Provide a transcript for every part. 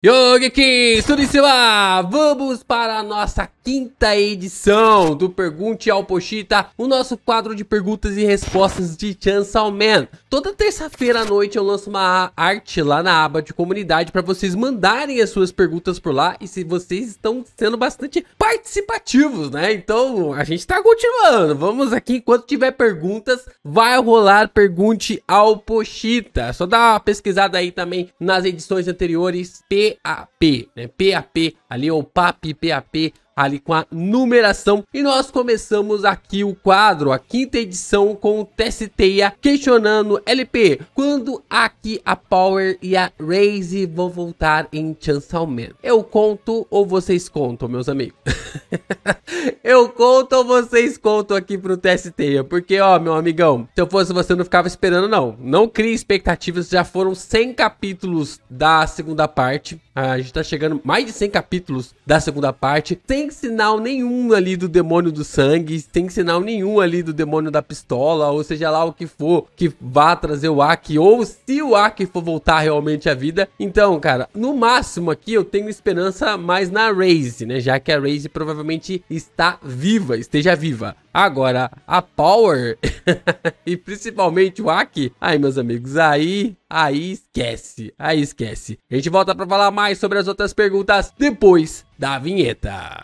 Yo, Geeks, tudo em cima? Vamos para a nossa quinta edição do Pergunte ao Pochita, o nosso quadro de perguntas e respostas de Chainsaw Man. Toda terça-feira à noite eu lanço uma arte lá na aba de comunidade para vocês mandarem as suas perguntas por lá. E se vocês estão sendo bastante participativos, né? Então a gente tá continuando. Vamos aqui, enquanto tiver perguntas, vai rolar Pergunte ao Pochita. É só dar uma pesquisada aí também nas edições anteriores, PAP, né? PAP, ali o PAP, PAP, ali com a numeração. E nós começamos aqui o quadro, a quinta edição, com o Testeia questionando: LP, quando aqui a Power e a Raze vão voltar em Chainsaw Man? Eu conto ou vocês contam, meus amigos? Eu conto ou vocês contam aqui pro Testeia? Porque, ó, meu amigão, se eu fosse você, não ficava esperando, não. Não crie expectativas, já foram 100 capítulos da segunda parte. A gente tá chegando mais de 100 capítulos da segunda parte, sem sinal nenhum ali do demônio do sangue, sem sinal nenhum ali do demônio da pistola, ou seja lá o que for que vá trazer o Aki, ou se o Aki for voltar realmente à vida. Então, cara, no máximo aqui eu tenho esperança mais na Raze, né? Já que a Raze provavelmente está viva, esteja viva. Agora, a Power e principalmente o Aki, aí, meus amigos, aí esquece, aí esquece. A gente volta para falar mais sobre as outras perguntas depois da vinheta.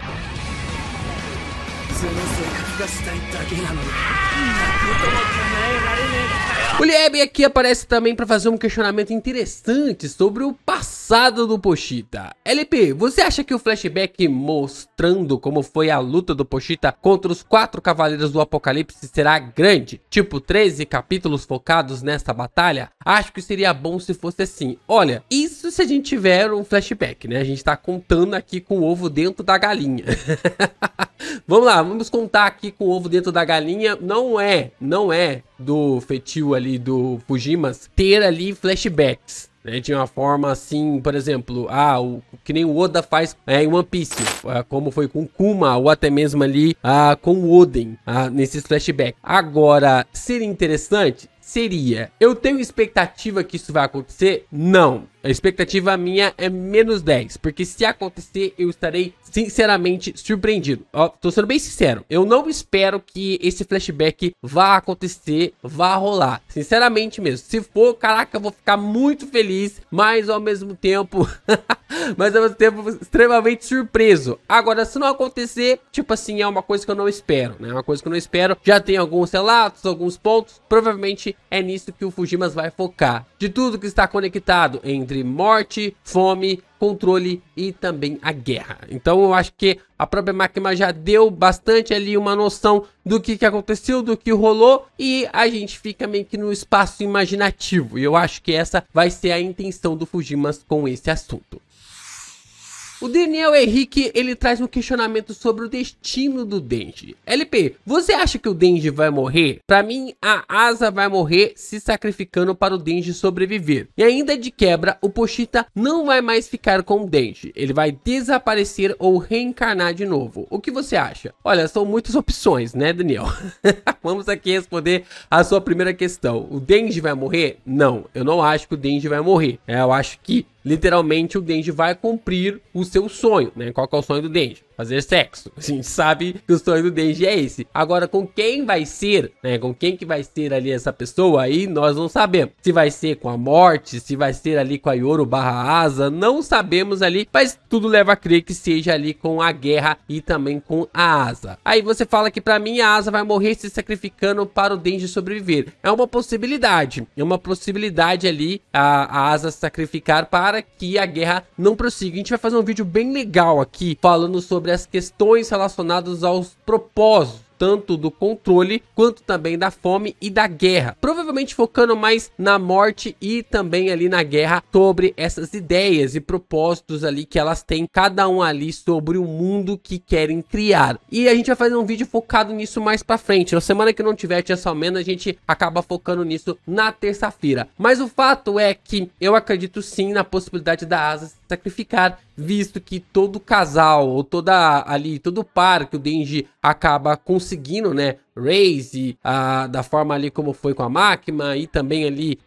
O Lieb aqui aparece também para fazer um questionamento interessante sobre o passado do Pochita. LP, você acha que o flashback mostrando como foi a luta do Pochita contra os 4 Cavaleiros do Apocalipse será grande? Tipo, 13 capítulos focados nessa batalha? Acho que seria bom se fosse assim. Olha, isso se a gente tiver um flashback, né? A gente tá contando aqui com o ovo dentro da galinha. Vamos lá, vamos contar aqui com o ovo dentro da galinha. Não é do feitio ali do Fujimas ter ali flashbacks, né, de uma forma assim, por exemplo, que nem o Oda faz em One Piece, como foi com Kuma, ou até mesmo ali com o Oden, nesses flashbacks. Agora, seria interessante? Seria. Eu tenho expectativa que isso vai acontecer? Não. A expectativa minha é menos 10, porque se acontecer, eu estarei sinceramente surpreendido. Ó, tô sendo bem sincero, eu não espero que esse flashback vá acontecer, vá rolar. Sinceramente mesmo, se for, caraca, eu vou ficar muito feliz, mas ao mesmo tempo, extremamente surpreso. Agora, se não acontecer, tipo assim, é uma coisa que eu não espero, né? Uma coisa que eu não espero. Já tem alguns relatos, alguns pontos, provavelmente é nisso que o Fujimas vai focar. De tudo que está conectado entre morte, fome, controle e também a guerra. Então eu acho que a própria Makima já deu bastante ali uma noção do que aconteceu, do que rolou, e a gente fica meio que no espaço imaginativo. E eu acho que essa vai ser a intenção do Fujimas com esse assunto. O Daniel Henrique, ele traz um questionamento sobre o destino do Denji. LP, você acha que o Denji vai morrer? Pra mim, a Asa vai morrer se sacrificando para o Denji sobreviver. E ainda de quebra, o Pochita não vai mais ficar com o Denji. Ele vai desaparecer ou reencarnar de novo. O que você acha? Olha, são muitas opções, né, Daniel? Vamos aqui responder a sua primeira questão. O Denji vai morrer? Não, eu não acho que o Denji vai morrer. Eu acho que literalmente o Denji vai cumprir o seu sonho, né? Qual que é o sonho do Denji? Fazer sexo. A gente sabe que o sonho do Denji é esse. Agora, com quem vai ser, né? Com quem que vai ser ali essa pessoa, aí nós não sabemos. Se vai ser com a morte, se vai ser ali com a Yoro/Asa, não sabemos ali, mas tudo leva a crer que seja ali com a guerra e também com a Asa. Aí você fala que pra mim a Asa vai morrer se sacrificando para o Denji sobreviver. É uma possibilidade ali a Asa sacrificar para que a guerra não prossiga. A gente vai fazer um vídeo bem legal aqui falando sobre as questões relacionadas aos propósitos, tanto do controle quanto também da fome e da guerra, provavelmente focando mais na morte e também ali na guerra, sobre essas ideias e propósitos ali que elas têm, cada um ali sobre o mundo que querem criar. E a gente vai fazer um vídeo focado nisso mais pra frente. Na semana que não tiver Chainsaw Man, a gente acaba focando nisso na terça-feira. Mas o fato é que eu acredito sim na possibilidade da Asa se sacrificar visto que todo casal, ou todo par que o Denji acaba conseguindo, né, Raze, da forma ali como foi com a Makima e também ali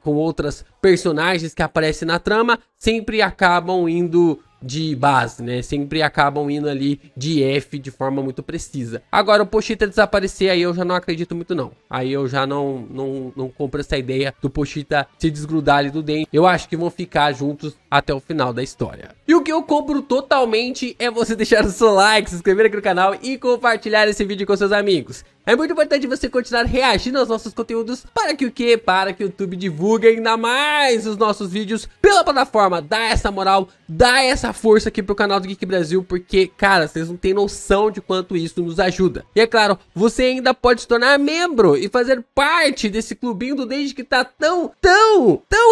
com outras personagens que aparecem na trama, sempre acabam indo de base, né? Sempre acabam indo ali de F de forma muito precisa. Agora o Pochita desaparecer, aí eu já não acredito muito não. Aí eu já não compro essa ideia do Pochita se desgrudar ali do Den. Eu acho que vão ficar juntos até o final da história. E o que eu compro totalmente é você deixar o seu like, se inscrever aqui no canal e compartilhar esse vídeo com seus amigos. É muito importante você continuar reagindo aos nossos conteúdos para que o quê? Para que o YouTube divulgue ainda mais os nossos vídeos pela plataforma. Dá essa moral, dá essa força aqui pro canal do Geek Brasil, porque, cara, vocês não têm noção de quanto isso nos ajuda. E é claro, você ainda pode se tornar membro e fazer parte desse clubinho do Denji que tá tão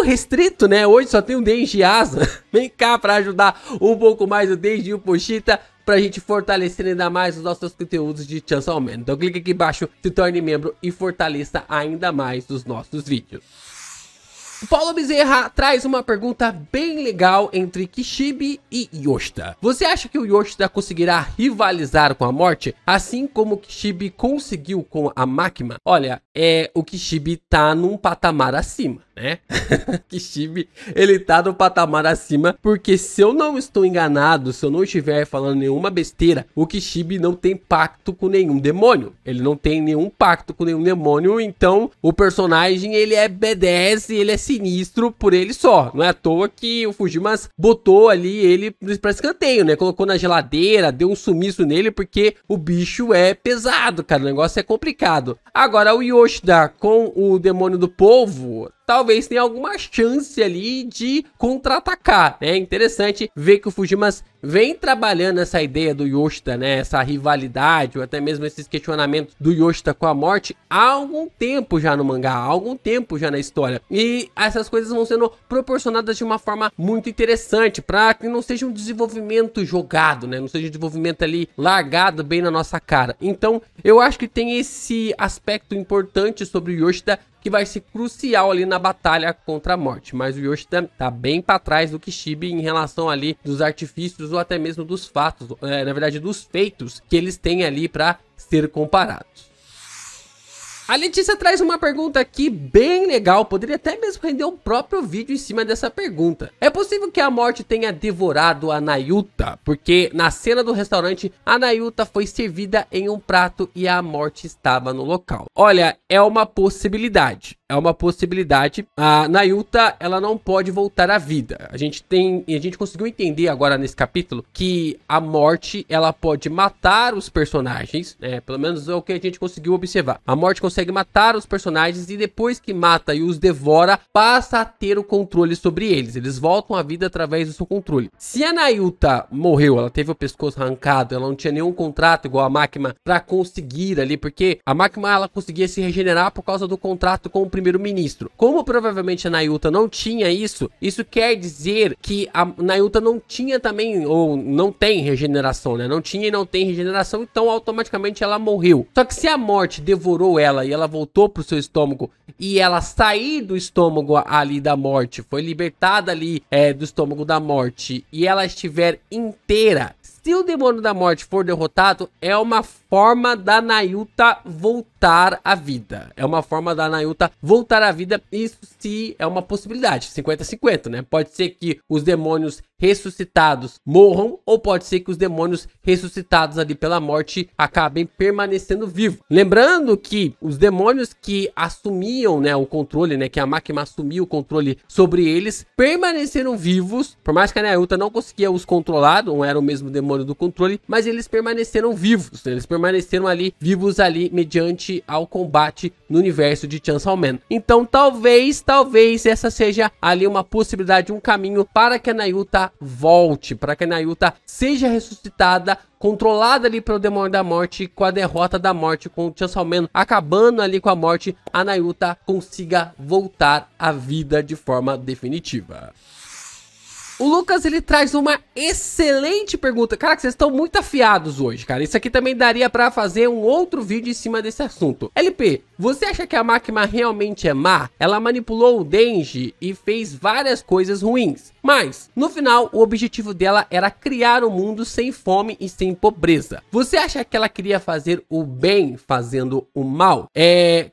restrito, né? Hoje só tem o Denji Asa. Vem cá pra ajudar um pouco mais o Denji e o Pochita, pra gente fortalecer ainda mais os nossos conteúdos de Chainsaw Man. Então clique aqui embaixo, se torne membro e fortaleça ainda mais os nossos vídeos. O Paulo Bezerra traz uma pergunta bem legal entre Kishibe e Yoshida. Você acha que o Yoshida conseguirá rivalizar com a morte, assim como o Kishibe conseguiu com a Makima? Olha, o Kishibe tá num patamar acima, né? Kishibe, ele tá no patamar acima, porque se eu não estou enganado, se eu não estiver falando nenhuma besteira, o Kishibe não tem pacto com nenhum demônio. Ele não tem nenhum pacto com nenhum demônio, então o personagem, ele é B10, ele é sinistro por ele só. Não é à toa que o Fujimas botou ali ele pra escanteio, né? Colocou na geladeira, deu um sumiço nele, porque o bicho é pesado, cara. O negócio é complicado. Agora, o Yoshida com o demônio do polvo, talvez tenha alguma chance ali de contra-atacar, né? É interessante ver que o Fujimas vem trabalhando essa ideia do Yoshida, né? Essa rivalidade, ou até mesmo esses questionamentos do Yoshida com a morte há algum tempo já no mangá, há algum tempo já na história. E essas coisas vão sendo proporcionadas de uma forma muito interessante, para que não seja um desenvolvimento jogado, né? Não seja um desenvolvimento ali largado bem na nossa cara. Então, eu acho que tem esse aspecto importante sobre o Yoshida, que vai ser crucial ali na batalha contra a morte. Mas o Yoshida tá bem para trás do Kishibe em relação ali dos artifícios ou até mesmo dos fatos, na verdade dos feitos que eles têm ali para ser comparados. A Letícia traz uma pergunta aqui bem legal, poderia até mesmo render um próprio vídeo em cima dessa pergunta. É possível que a morte tenha devorado a Nayuta? Porque na cena do restaurante, a Nayuta foi servida em um prato e a morte estava no local. Olha, é uma possibilidade. É uma possibilidade. A Nayuta, ela não pode voltar à vida. A gente conseguiu entender agora nesse capítulo que a morte, ela pode matar os personagens, né? Pelo menos é o que a gente conseguiu observar. A morte consegue matar os personagens e depois que mata e os devora, passa a ter o controle sobre eles. Eles voltam à vida através do seu controle. Se a Nayuta morreu, ela teve o pescoço arrancado, ela não tinha nenhum contrato igual a Makima pra conseguir ali, porque a Makima, ela conseguia se regenerar por causa do contrato com o primeiro-ministro. Como provavelmente a Nayuta não tinha isso quer dizer que a Nayuta não tinha também, ou não tem regeneração, né? Não tinha e não tem regeneração, então automaticamente ela morreu. Só que se a morte devorou ela e ela voltou pro seu estômago e ela sair do estômago ali da morte, foi libertada ali do estômago da morte e ela estiver inteira, se o demônio da morte for derrotado, é uma forma da Nayuta voltar à vida. É uma forma da Nayuta voltar à vida. Isso sim é uma possibilidade. 50-50, né? Pode ser que os demônios ressuscitados morram, ou pode ser que os demônios ressuscitados ali pela morte acabem permanecendo vivos. Lembrando que os demônios que assumiam, né, o controle, né, que a Makima assumiu o controle sobre eles, permaneceram vivos. Por mais que a Nayuta não conseguia os controlar, não era o mesmo demônio do controle, mas eles permaneceram vivos, né? Eles permaneceram ali, vivos ali, mediante ao combate no universo de Chainsaw Man. Então talvez essa seja ali uma possibilidade, um caminho para que a Nayuta volte, para que a Nayuta seja ressuscitada, controlada ali pelo demônio da morte. Com a derrota da morte, com o Chainsaw Man acabando ali com a morte, a Nayuta consiga voltar à vida de forma definitiva. O Lucas, ele traz uma excelente pergunta. Cara, vocês estão muito afiados hoje, cara. Isso aqui também daria pra fazer um outro vídeo em cima desse assunto. LP, você acha que a Makima realmente é má? Ela manipulou o Denji e fez várias coisas ruins. Mas, no final, o objetivo dela era criar um mundo sem fome e sem pobreza. Você acha que ela queria fazer o bem fazendo o mal?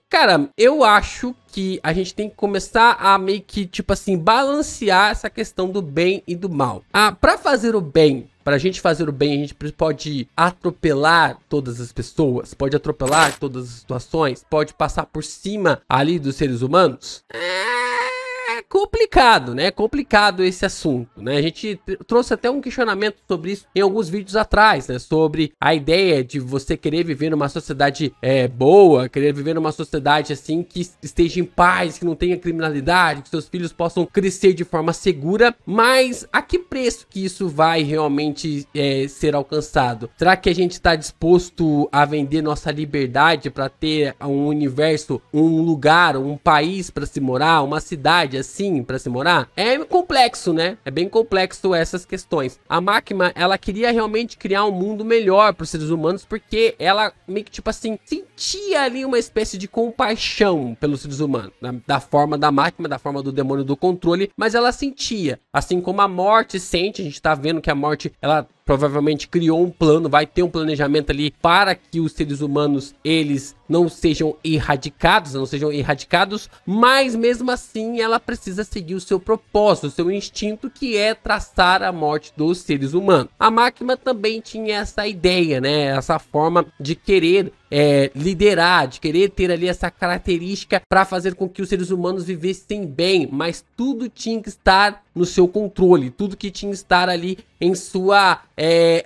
Cara, eu acho que a gente tem que começar a meio que, tipo assim, balancear essa questão do bem e do mal. Pra fazer o bem, pra gente fazer o bem, a gente pode atropelar todas as pessoas, pode atropelar todas as situações, pode passar por cima ali dos seres humanos. Complicado, né? Complicado esse assunto, né? A gente trouxe até um questionamento sobre isso em alguns vídeos atrás, né? Sobre a ideia de você querer viver numa sociedade boa, querer viver numa sociedade assim que esteja em paz, que não tenha criminalidade, que seus filhos possam crescer de forma segura, mas a que preço que isso vai realmente ser alcançado? Será que a gente está disposto a vender nossa liberdade para ter um universo, um lugar, um país para se morar, uma cidade assim para se morar? É complexo, né? É bem complexo essas questões. A Máquina, ela queria realmente criar um mundo melhor para os seres humanos, porque ela meio que, tipo assim, sentia ali uma espécie de compaixão pelos seres humanos, da forma da Máquina, da forma do demônio do controle, mas ela sentia, assim como a Morte sente. A gente tá vendo que a Morte, ela provavelmente criou um plano, vai ter um planejamento ali para que os seres humanos, eles não sejam erradicados, mas mesmo assim ela precisa seguir o seu propósito, o seu instinto, que é traçar a morte dos seres humanos. A Máquina também tinha essa ideia, né, essa forma de querer liderar, de querer ter ali essa característica para fazer com que os seres humanos vivessem bem, mas tudo tinha que estar no seu controle, tudo que tinha que estar ali em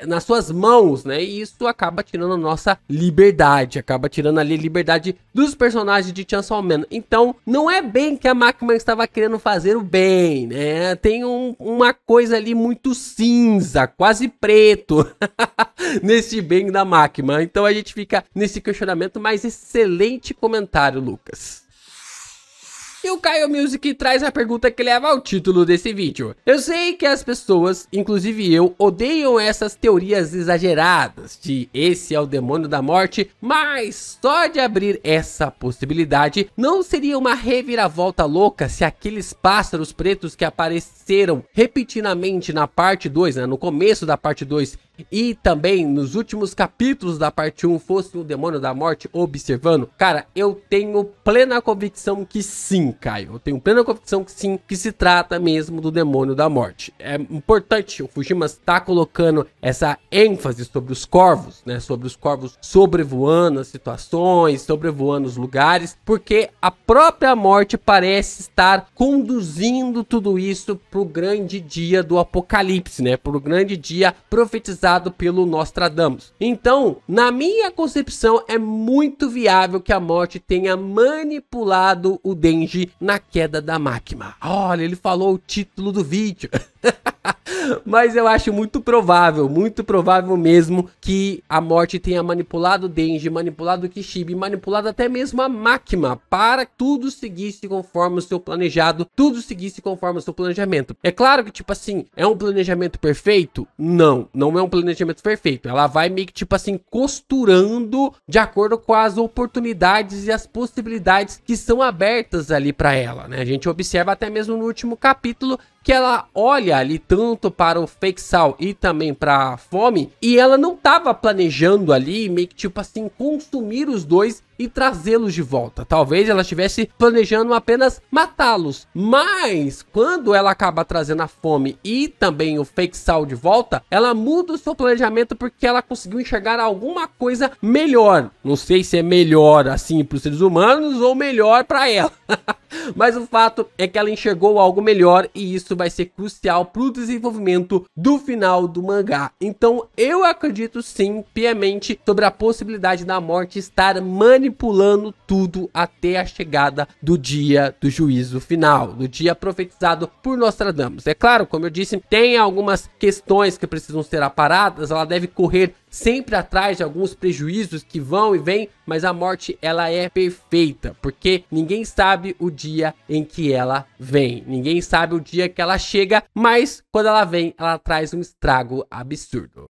nas suas mãos, né? E isso acaba tirando a nossa liberdade, acaba tirando ali a liberdade dos personagens de Chainsaw Man. Então, não é bem que a Máquina estava querendo fazer o bem, né? Tem uma coisa ali muito cinza, quase preto, nesse bem da Máquina. Então a gente fica nesse questionamento, mas excelente comentário, Lucas. E o Caio Music traz a pergunta que leva ao título desse vídeo. Eu sei que as pessoas, inclusive eu, odeiam essas teorias exageradas de esse é o demônio da morte, mas só de abrir essa possibilidade, não seria uma reviravolta louca se aqueles pássaros pretos que apareceram repetidamente na parte 2, né, no começo da parte 2, e também nos últimos capítulos da parte 1 fosse o demônio da morte observando? Cara, eu tenho plena convicção que sim, Caio. Eu tenho plena convicção que sim, que se trata mesmo do demônio da morte. É importante, o Fujima está colocando essa ênfase sobre os corvos, né? Sobre os corvos sobrevoando as situações, sobrevoando os lugares, porque a própria morte parece estar conduzindo tudo isso pro grande dia do apocalipse, né? Pro grande dia profetizado pelo Nostradamus. Então, na minha concepção, é muito viável que a morte tenha manipulado o Denji na queda da Máquina. Olha, ele falou o título do vídeo. Mas eu acho muito provável mesmo que a morte tenha manipulado o Denji, manipulado o Kishibe, manipulado até mesmo a Máquina para que tudo seguisse conforme o seu planejado, tudo seguisse conforme o seu planejamento. É claro que, tipo assim, é um planejamento perfeito? Não, não é um planejamento perfeito. Ela vai meio que, tipo assim, costurando de acordo com as oportunidades e as possibilidades que são abertas ali para ela, né? A gente observa até mesmo no último capítulo que ela olha ali tanto para o Fake Sal e também para a fome, e ela não estava planejando ali meio que, tipo assim, consumir os dois e trazê-los de volta. Talvez ela estivesse planejando apenas matá-los, mas quando ela acaba trazendo a fome e também o Fake Sal de volta, ela muda o seu planejamento porque ela conseguiu enxergar alguma coisa melhor. Não sei se é melhor assim para os seres humanos ou melhor para ela. Mas o fato é que ela enxergou algo melhor e isso vai ser crucial para o desenvolvimento do final do mangá. Então eu acredito sim, piamente, sobre a possibilidade da morte estar manipulando tudo até a chegada do dia do juízo final, do dia profetizado por Nostradamus. É claro, como eu disse, tem algumas questões que precisam ser aparadas, ela deve correr sempre atrás de alguns prejuízos que vão e vêm, mas a morte, ela é perfeita, porque ninguém sabe o dia em que ela vem, ninguém sabe o dia que ela chega, mas quando ela vem, ela traz um estrago absurdo.